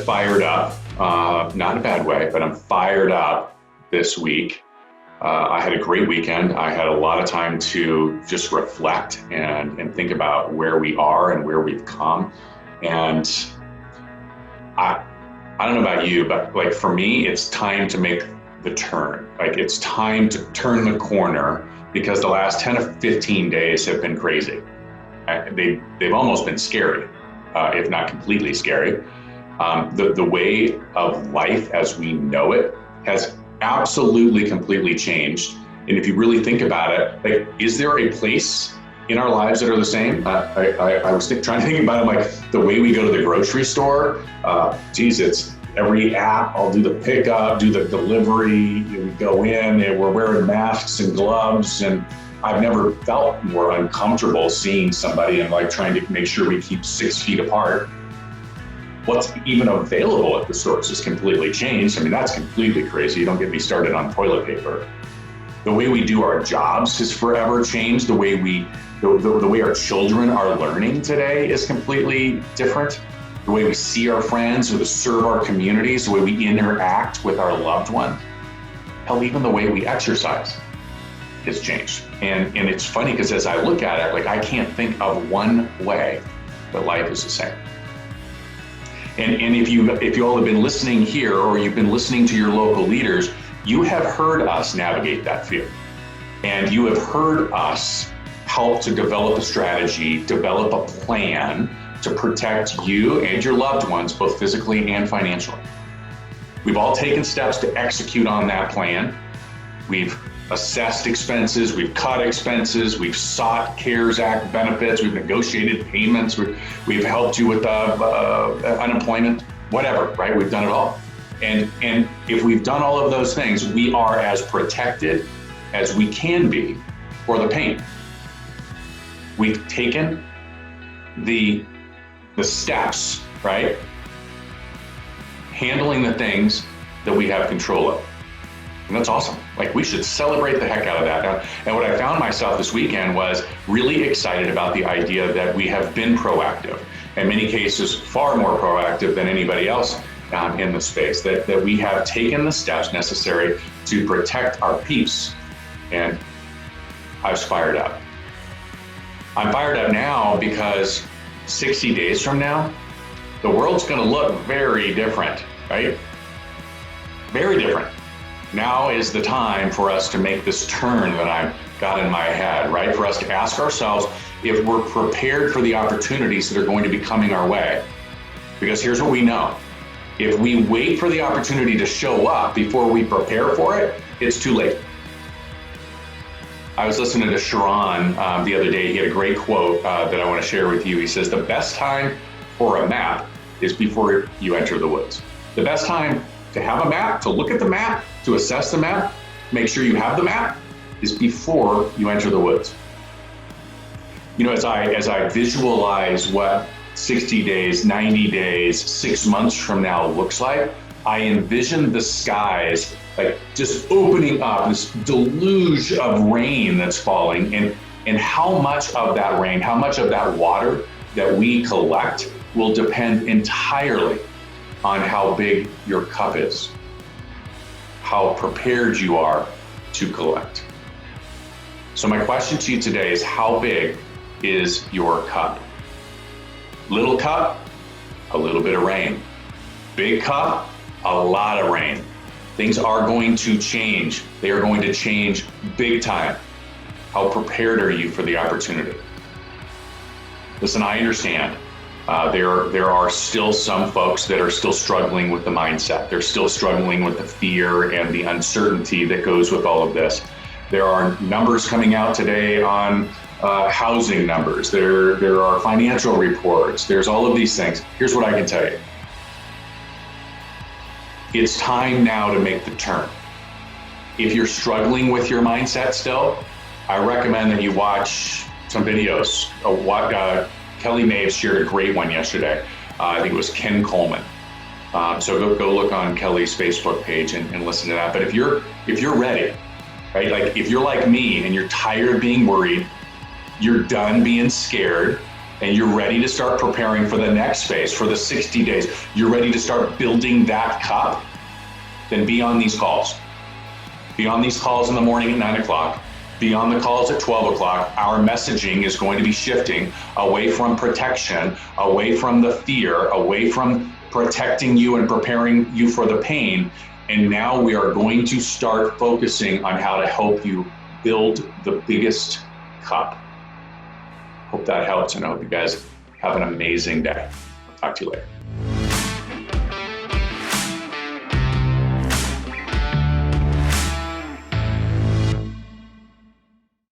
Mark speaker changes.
Speaker 1: fired up, not in a bad way, but I'm fired up this week. I had a great weekend. I had a lot of time to just reflect and think about where we are and where we've come. And I don't know about you, but like for me, it's time to make the turn. Like it's time to turn the corner because the last 10 to 15 days have been crazy. They've almost been scary, if not completely scary. The way of life as we know it has absolutely completely changed. And if you really think about it, like, is there a place in our lives that are the same? I was trying to think about it, like the way we go to the grocery store. It's every app. I'll do the pickup, do the delivery. We go in and we're wearing masks and gloves, and I've never felt more uncomfortable seeing somebody and like trying to make sure we keep 6 feet apart. What's even available at the stores has completely changed. I mean, that's completely crazy. You don't get me started on toilet paper. The way we do our jobs has forever changed. The way our children are learning today is completely different. The way we see our friends or to serve our communities, the way we interact with our loved one, hell, even the way we exercise has changed. And it's funny because as I look at it, like I can't think of one way that life is the same. And if you all have been listening here or you've been listening to your local leaders, you have heard us navigate that fear. And you have heard us help to develop a strategy, develop a plan to protect you and your loved ones, both physically and financially. We've all taken steps to execute on that plan. We've assessed expenses, we've cut expenses, we've sought CARES Act benefits, we've negotiated payments, we've helped you with unemployment, whatever, right? We've done it all. And if we've done all of those things, we are as protected as we can be for the pain. We've taken the steps, right? Handling the things that we have control of. And that's awesome. Like we should celebrate the heck out of that. And what I found myself this weekend was really excited about the idea that we have been proactive, in many cases far more proactive than anybody else in the space, that we have taken the steps necessary to protect our peace. And I was fired up. I'm fired up now because 60 days from now, the world's going to look very different, right? Very different. Now is the time for us to make this turn that I've got in my head, right? For us to ask ourselves if we're prepared for the opportunities that are going to be coming our way. Because here's what we know. If we wait for the opportunity to show up before we prepare for it, it's too late. I was listening to Sharon the other day. He had a great quote that I want to share with you. He says, the best time for a map is before you enter the woods. The best time to have a map, to look at the map, to assess the map, make sure you have the map, is before you enter the woods. You know, as I visualize what 60 days, 90 days, 6 months from now looks like, I envision the skies like just opening up, this deluge of rain that's falling, and how much of that rain, how much of that water that we collect will depend entirely on how big your cup is, how prepared you are to collect. So my question to you today is, how big is your cup? Little cup, a little bit of rain. Big cup, a lot of rain. Things are going to change. They are going to change big time. How prepared are you for the opportunity? Listen, I understand. There are still some folks that are still struggling with the mindset. They're still struggling with the fear and the uncertainty that goes with all of this. There are numbers coming out today on housing numbers. There are financial reports. There's all of these things. Here's what I can tell you. It's time now to make the turn. If you're struggling with your mindset still, I recommend that you watch some videos. Kelly Maves shared a great one yesterday. I think it was Ken Coleman. So go look on Kelly's Facebook page and listen to that. But if you're ready, right? Like if you're like me and you're tired of being worried, you're done being scared, and you're ready to start preparing for the next phase, for the 60 days, you're ready to start building that cup, then be on these calls. Be on these calls in the morning at 9 o'clock. Be on the calls at 12 o'clock. Our messaging is going to be shifting away from protection, away from the fear, away from protecting you and preparing you for the pain. And now we are going to start focusing on how to help you build the biggest cup. Hope that helps, and I hope you guys have an amazing day. I'll talk to you later.